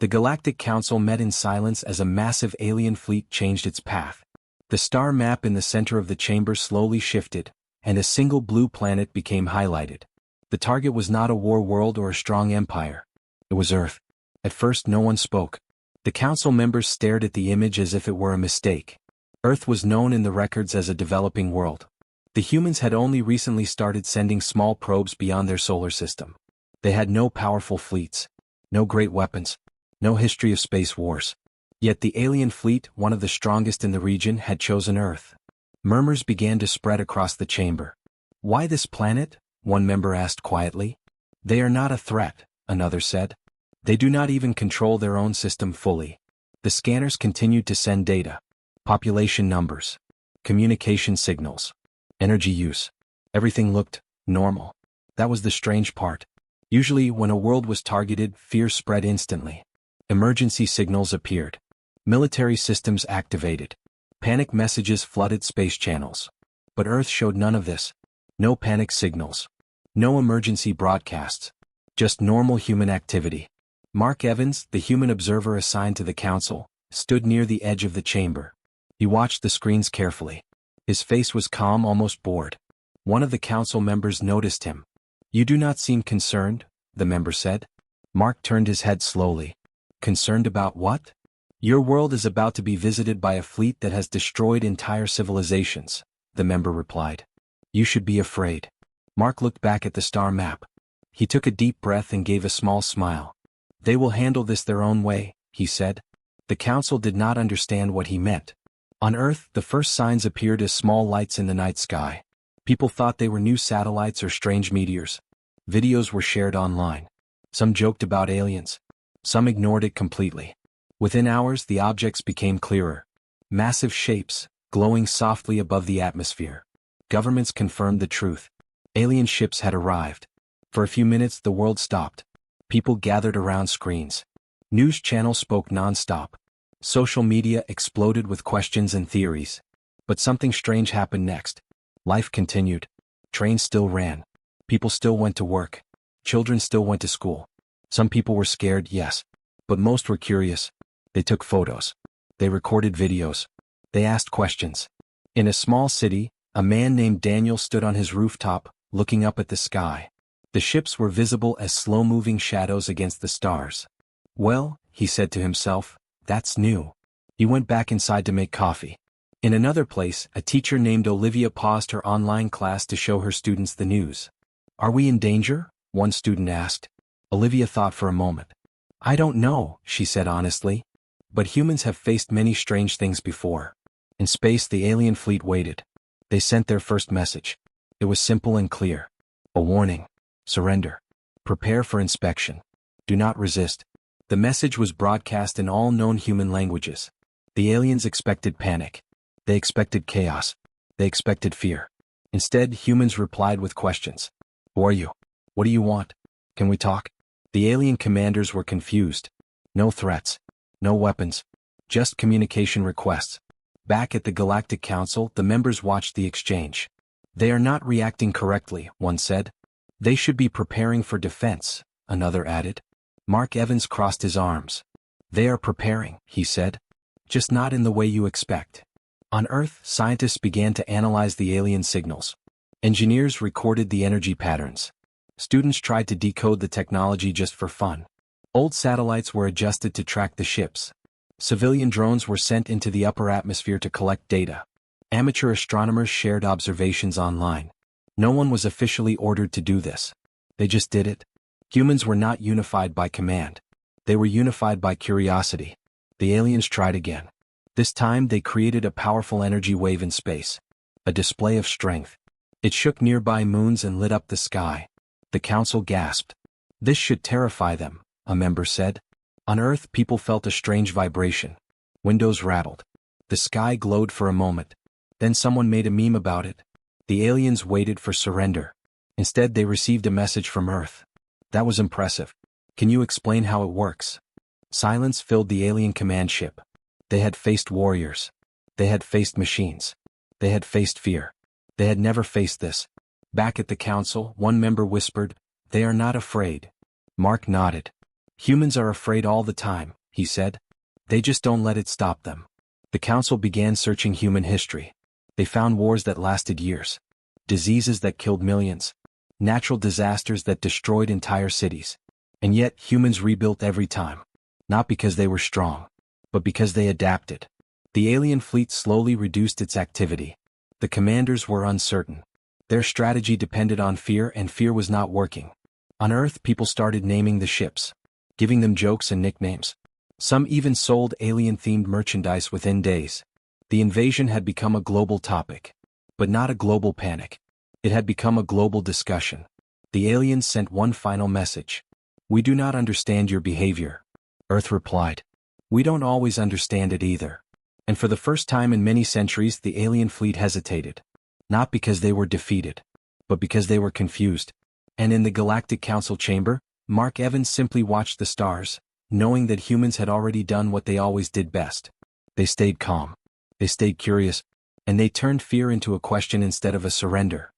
The Galactic Council met in silence as a massive alien fleet changed its path. The star map in the center of the chamber slowly shifted, and a single blue planet became highlighted. The target was not a war world or a strong empire. It was Earth. At first no one spoke. The council members stared at the image as if it were a mistake. Earth was known in the records as a developing world. The humans had only recently started sending small probes beyond their solar system. They had no powerful fleets, no great weapons, no history of space wars. Yet the alien fleet, one of the strongest in the region, had chosen Earth. Murmurs began to spread across the chamber. "Why this planet?" one member asked quietly. "They are not a threat," another said. "They do not even control their own system fully." The scanners continued to send data. Population numbers, communication signals, energy use. Everything looked normal. That was the strange part. Usually, when a world was targeted, fear spread instantly. Emergency signals appeared. Military systems activated. Panic messages flooded space channels. But Earth showed none of this. No panic signals. No emergency broadcasts. Just normal human activity. Mark Evans, the human observer assigned to the council, stood near the edge of the chamber. He watched the screens carefully. His face was calm, almost bored. One of the council members noticed him. "You do not seem concerned," the member said. Mark turned his head slowly. "Concerned about what?" "Your world is about to be visited by a fleet that has destroyed entire civilizations," the member replied. "You should be afraid." Mark looked back at the star map. He took a deep breath and gave a small smile. "They will handle this their own way," he said. The council did not understand what he meant. On Earth, the first signs appeared as small lights in the night sky. People thought they were new satellites or strange meteors. Videos were shared online. Some joked about aliens. Some ignored it completely. Within hours, the objects became clearer. Massive shapes, glowing softly above the atmosphere. Governments confirmed the truth. Alien ships had arrived. For a few minutes, the world stopped. People gathered around screens. News channels spoke non-stop. Social media exploded with questions and theories. But something strange happened next. Life continued. Trains still ran. People still went to work. Children still went to school. Some people were scared, yes. But most were curious. They took photos. They recorded videos. They asked questions. In a small city, a man named Daniel stood on his rooftop, looking up at the sky. The ships were visible as slow-moving shadows against the stars. "Well," he said to himself, "that's new." He went back inside to make coffee. In another place, a teacher named Olivia paused her online class to show her students the news. "Are we in danger?" one student asked. Olivia thought for a moment. "I don't know," she said honestly. "But humans have faced many strange things before." In space, the alien fleet waited. They sent their first message. It was simple and clear. A warning. Surrender. Prepare for inspection. Do not resist. The message was broadcast in all known human languages. The aliens expected panic. They expected chaos. They expected fear. Instead, humans replied with questions. "Who are you? What do you want? Can we talk?" The alien commanders were confused. No threats. No weapons. Just communication requests. Back at the Galactic Council, the members watched the exchange. "They are not reacting correctly," one said. "They should be preparing for defense," another added. Mark Evans crossed his arms. "They are preparing," he said. "Just not in the way you expect." On Earth, scientists began to analyze the alien signals. Engineers recorded the energy patterns. Students tried to decode the technology just for fun. Old satellites were adjusted to track the ships. Civilian drones were sent into the upper atmosphere to collect data. Amateur astronomers shared observations online. No one was officially ordered to do this. They just did it. Humans were not unified by command. They were unified by curiosity. The aliens tried again. This time they created a powerful energy wave in space. A display of strength. It shook nearby moons and lit up the sky. The council gasped. "This should terrify them," a member said. On Earth, people felt a strange vibration. Windows rattled. The sky glowed for a moment. Then someone made a meme about it. The aliens waited for surrender. Instead, they received a message from Earth. That was impressive. "Can you explain how it works?" Silence filled the alien command ship. They had faced warriors. They had faced machines. They had faced fear. They had never faced this. Back at the council, one member whispered, "They are not afraid." Mark nodded. Humans are afraid all the time, he said. They just don't let it stop them. The council began searching human history. They found wars that lasted years. Diseases that killed millions. Natural disasters that destroyed entire cities. And yet, humans rebuilt every time. Not because they were strong, but because they adapted. The alien fleet slowly reduced its activity. The commanders were uncertain. Their strategy depended on fear, and fear was not working. On Earth, people started naming the ships, giving them jokes and nicknames. Some even sold alien-themed merchandise within days. The invasion had become a global topic. But not a global panic. It had become a global discussion. The aliens sent one final message. "We do not understand your behavior." Earth replied. "We don't always understand it either." And for the first time in many centuries, the alien fleet hesitated. Not because they were defeated, but because they were confused. And in the Galactic Council chamber, Mark Evans simply watched the stars, knowing that humans had already done what they always did best. They stayed calm. They stayed curious. And they turned fear into a question instead of a surrender.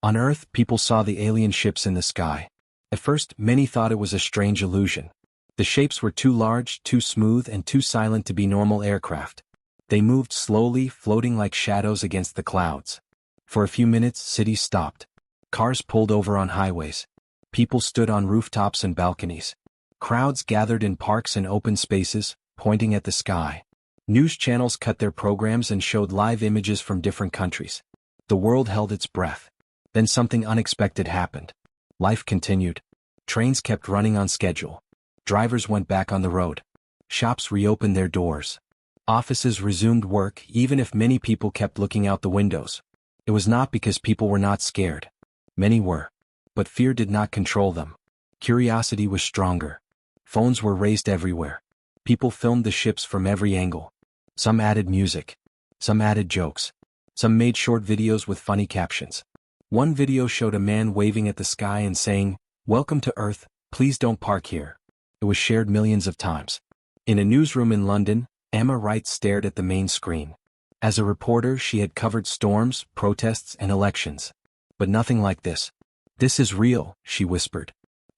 On Earth, people saw the alien ships in the sky. At first, many thought it was a strange illusion. The shapes were too large, too smooth, and too silent to be normal aircraft. They moved slowly, floating like shadows against the clouds. For a few minutes, cities stopped. Cars pulled over on highways. People stood on rooftops and balconies. Crowds gathered in parks and open spaces, pointing at the sky. News channels cut their programs and showed live images from different countries. The world held its breath. Then something unexpected happened. Life continued. Trains kept running on schedule. Drivers went back on the road. Shops reopened their doors. Offices resumed work, even if many people kept looking out the windows. It was not because people were not scared. Many were. But fear did not control them. Curiosity was stronger. Phones were raised everywhere. People filmed the ships from every angle. Some added music. Some added jokes. Some made short videos with funny captions. One video showed a man waving at the sky and saying, "Welcome to Earth, please don't park here." It was shared millions of times. In a newsroom in London, Emma Wright stared at the main screen. As a reporter, she had covered storms, protests, and elections. But nothing like this. "This is real," she whispered.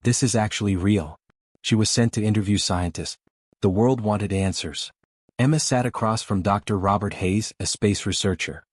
"This is actually real." She was sent to interview scientists. The world wanted answers. Emma sat across from Dr. Robert Hayes, a space researcher.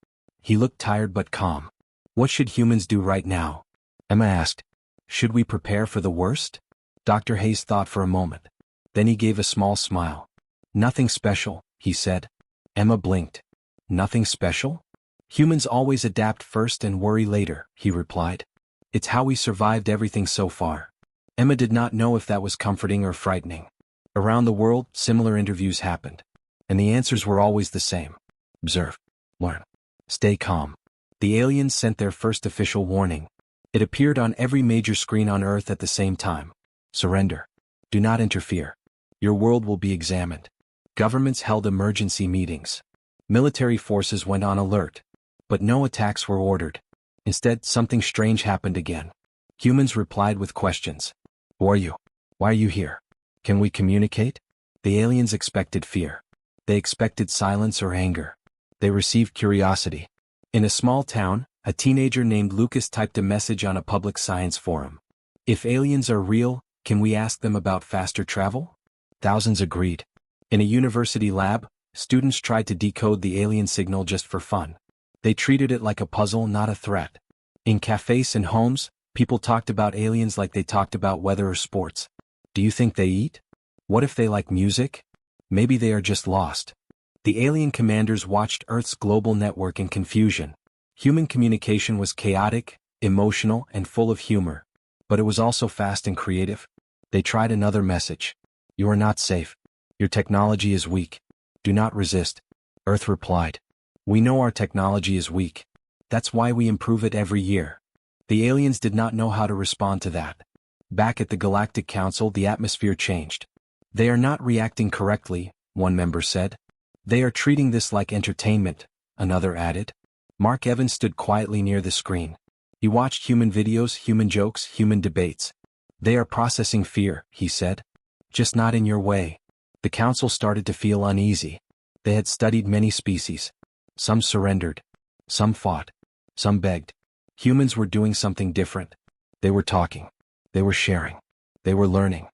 He looked tired but calm. "What should humans do right now?" Emma asked. "Should we prepare for the worst?" Dr. Hayes thought for a moment. Then he gave a small smile. "Nothing special," he said. Emma blinked. "Nothing special?" "Humans always adapt first and worry later," he replied. "It's how we survived everything so far." Emma did not know if that was comforting or frightening. Around the world, similar interviews happened. And the answers were always the same. Observe. Learn. Stay calm. The aliens sent their first official warning. It appeared on every major screen on Earth at the same time. Surrender. Do not interfere. Your world will be examined. Governments held emergency meetings. Military forces went on alert. But no attacks were ordered. Instead, something strange happened again. Humans replied with questions. "Who are you? Why are you here? Can we communicate?" The aliens expected fear. They expected silence or anger. They received curiosity. In a small town, a teenager named Lucas typed a message on a public science forum. "If aliens are real, can we ask them about faster travel?" Thousands agreed. In a university lab, students tried to decode the alien signal just for fun. They treated it like a puzzle, not a threat. In cafes and homes, people talked about aliens like they talked about weather or sports. Do you think they eat? What if they like music? Maybe they are just lost. The alien commanders watched Earth's global network in confusion. Human communication was chaotic, emotional, and full of humor. But it was also fast and creative. They tried another message. "You are not safe. Your technology is weak. Do not resist." Earth replied. "We know our technology is weak. That's why we improve it every year." The aliens did not know how to respond to that. Back at the Galactic Council, the atmosphere changed. "They are not reacting correctly," one member said. "They are treating this like entertainment," another added. Mark Evans stood quietly near the screen. He watched human videos, human jokes, human debates. "They are processing fear," he said. "Just not in your way." The council started to feel uneasy. They had studied many species. Some surrendered. Some fought. Some begged. Humans were doing something different. They were talking. They were sharing. They were learning.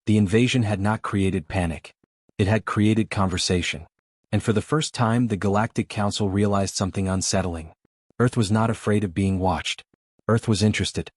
The invasion had not created panic. It had created conversation. And for the first time the Galactic Council realized something unsettling. Earth was not afraid of being watched. Earth was interested.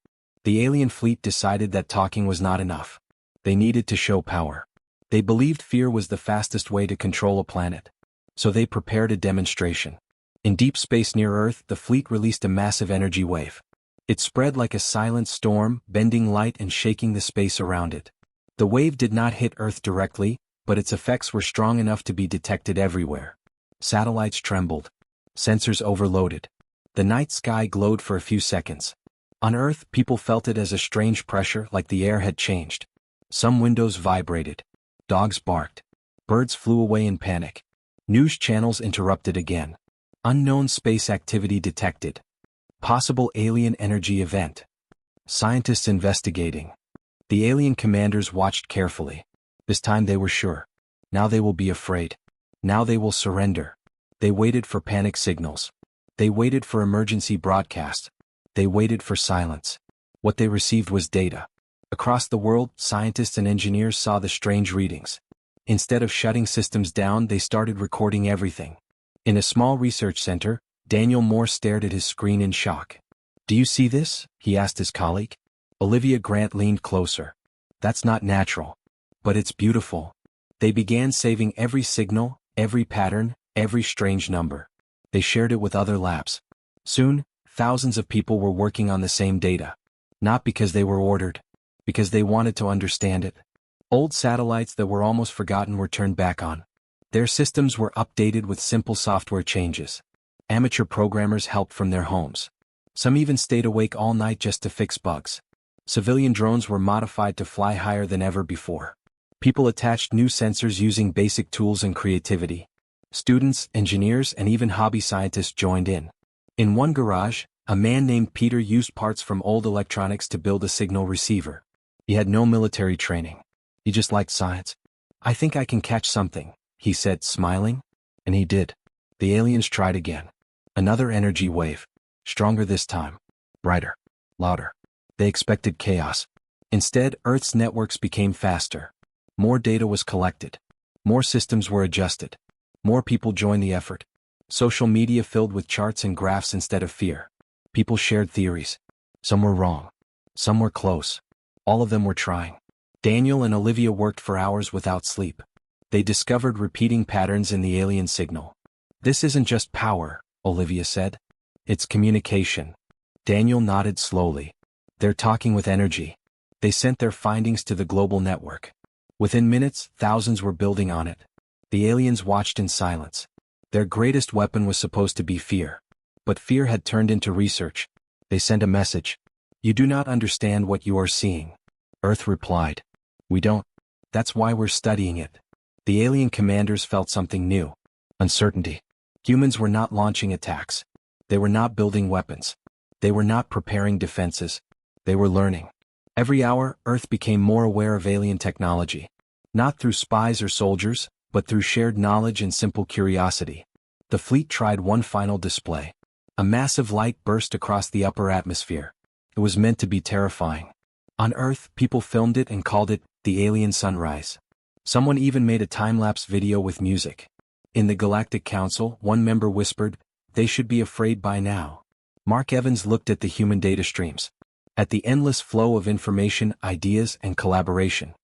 The alien fleet decided that talking was not enough. They needed to show power. They believed fear was the fastest way to control a planet. So they prepared a demonstration. In deep space near Earth, the fleet released a massive energy wave. It spread like a silent storm, bending light and shaking the space around it. The wave did not hit Earth directly, but its effects were strong enough to be detected everywhere. Satellites trembled. Sensors overloaded. The night sky glowed for a few seconds. On Earth, people felt it as a strange pressure, like the air had changed. Some windows vibrated. Dogs barked. Birds flew away in panic. News channels interrupted again. Unknown space activity detected. Possible alien energy event. Scientists investigating. The alien commanders watched carefully. This time they were sure. Now they will be afraid. Now they will surrender. They waited for panic signals. They waited for emergency broadcasts. They waited for silence. What they received was data. Across the world, scientists and engineers saw the strange readings. Instead of shutting systems down, they started recording everything. In a small research center, Daniel Moore stared at his screen in shock. "Do you see this?" he asked his colleague. Olivia Grant leaned closer. "That's not natural. But it's beautiful." They began saving every signal, every pattern, every strange number. They shared it with other labs. Soon, thousands of people were working on the same data. Not because they were ordered. Because they wanted to understand it. Old satellites that were almost forgotten were turned back on. Their systems were updated with simple software changes. Amateur programmers helped from their homes. Some even stayed awake all night just to fix bugs. Civilian drones were modified to fly higher than ever before. People attached new sensors using basic tools and creativity. Students, engineers, and even hobby scientists joined in. In one garage, a man named Peter used parts from old electronics to build a signal receiver. He had no military training. He just liked science. "I think I can catch something," he said, smiling. And he did. The aliens tried again. Another energy wave. Stronger this time. Brighter. Louder. They expected chaos. Instead, Earth's networks became faster. More data was collected. More systems were adjusted. More people joined the effort. Social media filled with charts and graphs instead of fear. People shared theories. Some were wrong. Some were close. All of them were trying. Daniel and Olivia worked for hours without sleep. They discovered repeating patterns in the alien signal. "This isn't just power," Olivia said. "It's communication." Daniel nodded slowly. "They're talking with energy." They sent their findings to the global network. Within minutes, thousands were building on it. The aliens watched in silence. Their greatest weapon was supposed to be fear. But fear had turned into research. They sent a message. "You do not understand what you are seeing." Earth replied. "We don't. That's why we're studying it." The alien commanders felt something new. Uncertainty. Humans were not launching attacks. They were not building weapons. They were not preparing defenses. They were learning. Every hour, Earth became more aware of alien technology. Not through spies or soldiers, but through shared knowledge and simple curiosity. The fleet tried one final display. A massive light burst across the upper atmosphere. It was meant to be terrifying. On Earth, people filmed it and called it the alien sunrise. Someone even made a time-lapse video with music. In the Galactic Council, one member whispered, "They should be afraid by now." Mark Evans looked at the human data streams. At the endless flow of information, ideas, and collaboration.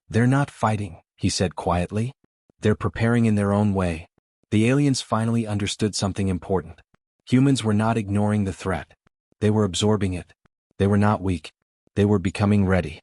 "They're not fighting," he said quietly. "They're preparing in their own way." The aliens finally understood something important. Humans were not ignoring the threat. They were absorbing it. They were not weak. They were becoming ready.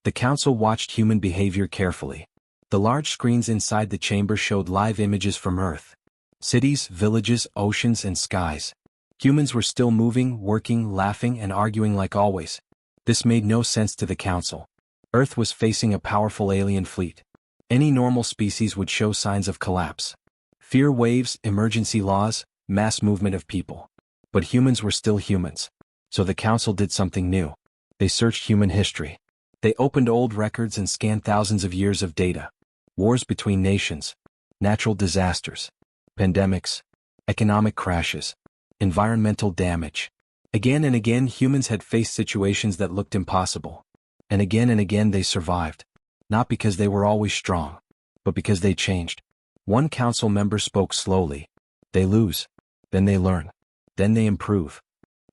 The council watched human behavior carefully. The large screens inside the chamber showed live images from Earth. Cities, villages, oceans, and skies. Humans were still moving, working, laughing, and arguing like always. This made no sense to the council. Earth was facing a powerful alien fleet. Any normal species would show signs of collapse. Fear waves, emergency laws, mass movement of people. But humans were still humans. So the council did something new. They searched human history. They opened old records and scanned thousands of years of data. Wars between nations. Natural disasters. Pandemics. Economic crashes. Environmental damage. Again and again humans had faced situations that looked impossible. And again they survived. Not because they were always strong, but because they changed. One council member spoke slowly. They lose. Then they learn. Then they improve.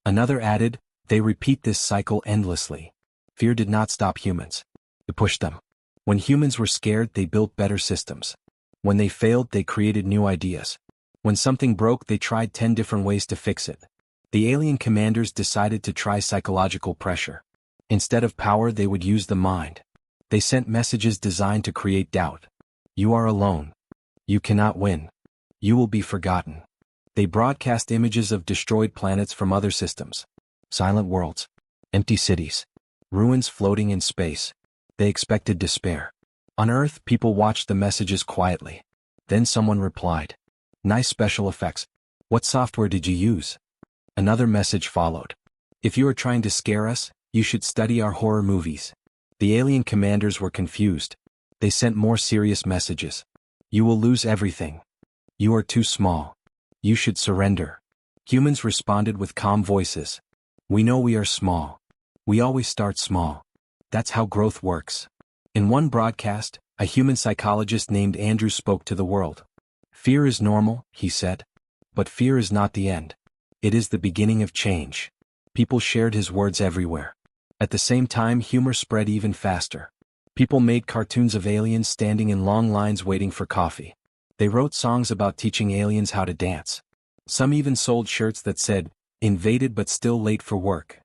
Another added, they repeat this cycle endlessly. Fear did not stop humans. It pushed them. When humans were scared, they built better systems. When they failed, they created new ideas. When something broke, they tried 10 different ways to fix it. The alien commanders decided to try psychological pressure. Instead of power, they would use the mind. They sent messages designed to create doubt. You are alone. You cannot win. You will be forgotten. They broadcast images of destroyed planets from other systems. Silent worlds. Empty cities. Ruins floating in space. They expected despair. On Earth, people watched the messages quietly. Then someone replied. Nice special effects. What software did you use? Another message followed. If you are trying to scare us, you should study our horror movies. The alien commanders were confused. They sent more serious messages. You will lose everything. You are too small. You should surrender. Humans responded with calm voices. We know we are small. We always start small. That's how growth works. In one broadcast, a human psychologist named Andrew spoke to the world. Fear is normal, he said. But fear is not the end. It is the beginning of change. People shared his words everywhere. At the same time, humor spread even faster. People made cartoons of aliens standing in long lines waiting for coffee. They wrote songs about teaching aliens how to dance. Some even sold shirts that said, "Invaded but still late for work."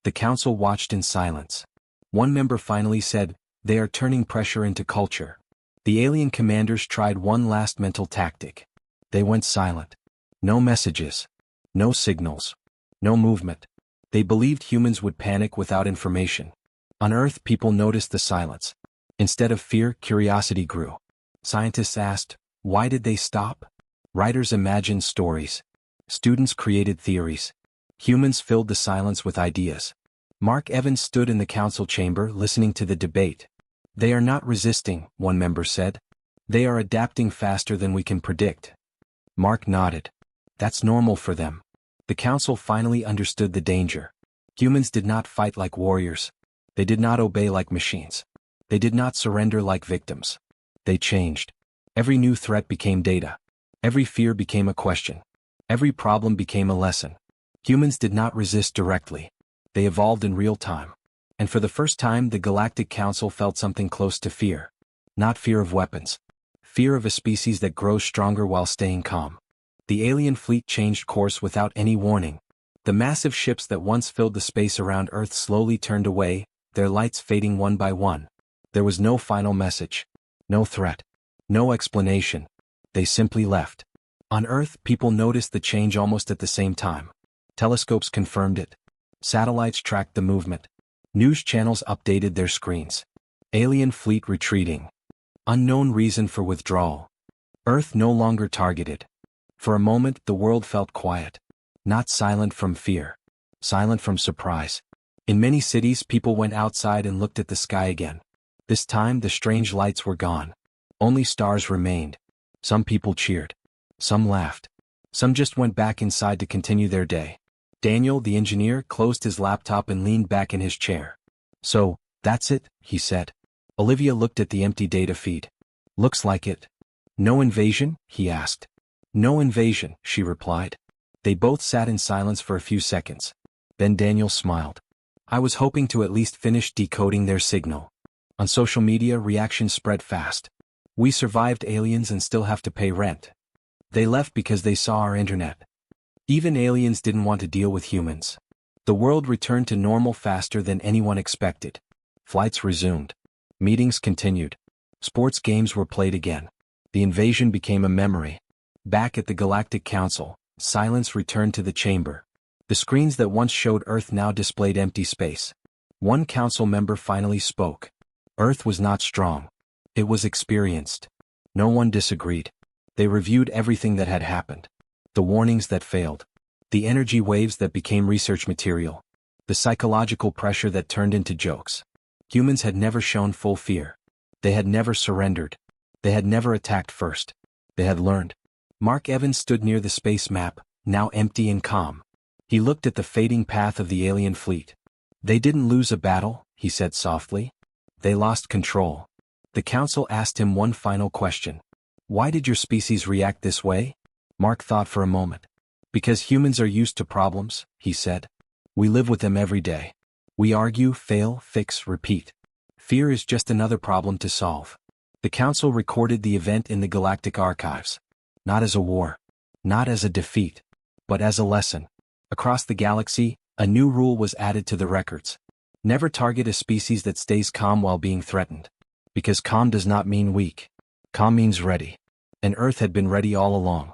The council watched in silence. One member finally said, "They are turning pressure into culture." The alien commanders tried one last mental tactic. They went silent. No messages. No signals. No movement. They believed humans would panic without information. On Earth, people noticed the silence. Instead of fear, curiosity grew. Scientists asked, why did they stop? Writers imagined stories. Students created theories. Humans filled the silence with ideas. Mark Evans stood in the council chamber listening to the debate. They are not resisting, one member said. They are adapting faster than we can predict. Mark nodded. That's normal for them. The council finally understood the danger. Humans did not fight like warriors. They did not obey like machines. They did not surrender like victims. They changed. Every new threat became data. Every fear became a question. Every problem became a lesson. Humans did not resist directly. They evolved in real time. And for the first time, the Galactic Council felt something close to fear. Not fear of weapons. Fear of a species that grows stronger while staying calm. The alien fleet changed course without any warning. The massive ships that once filled the space around Earth slowly turned away, their lights fading one by one. There was no final message. No threat. No explanation. They simply left. On Earth, people noticed the change almost at the same time. Telescopes confirmed it. Satellites tracked the movement. News channels updated their screens. Alien fleet retreating. Unknown reason for withdrawal. Earth no longer targeted. For a moment, the world felt quiet. Not silent from fear. Silent from surprise. In many cities, people went outside and looked at the sky again. This time, the strange lights were gone. Only stars remained. Some people cheered. Some laughed. Some just went back inside to continue their day. Daniel, the engineer, closed his laptop and leaned back in his chair. So, that's it, he said. Olivia looked at the empty data feed. Looks like it. No invasion? He asked. No invasion, she replied. They both sat in silence for a few seconds. Then Daniel smiled. I was hoping to at least finish decoding their signal. On social media, reactions spread fast. We survived aliens and still have to pay rent. They left because they saw our internet. Even aliens didn't want to deal with humans. The world returned to normal faster than anyone expected. Flights resumed. Meetings continued. Sports games were played again. The invasion became a memory. Back at the Galactic Council, silence returned to the chamber. The screens that once showed Earth now displayed empty space. One council member finally spoke. Earth was not strong. It was experienced. No one disagreed. They reviewed everything that had happened. The warnings that failed. The energy waves that became research material. The psychological pressure that turned into jokes. Humans had never shown full fear. They had never surrendered. They had never attacked first. They had learned. Mark Evans stood near the space map, now empty and calm. He looked at the fading path of the alien fleet. They didn't lose a battle, he said softly. They lost control. The council asked him one final question. Why did your species react this way? Mark thought for a moment. Because humans are used to problems, he said. We live with them every day. We argue, fail, fix, repeat. Fear is just another problem to solve. The council recorded the event in the Galactic archives. Not as a war. Not as a defeat. But as a lesson. Across the galaxy, a new rule was added to the records. Never target a species that stays calm while being threatened. Because calm does not mean weak. Calm means ready. And Earth had been ready all along.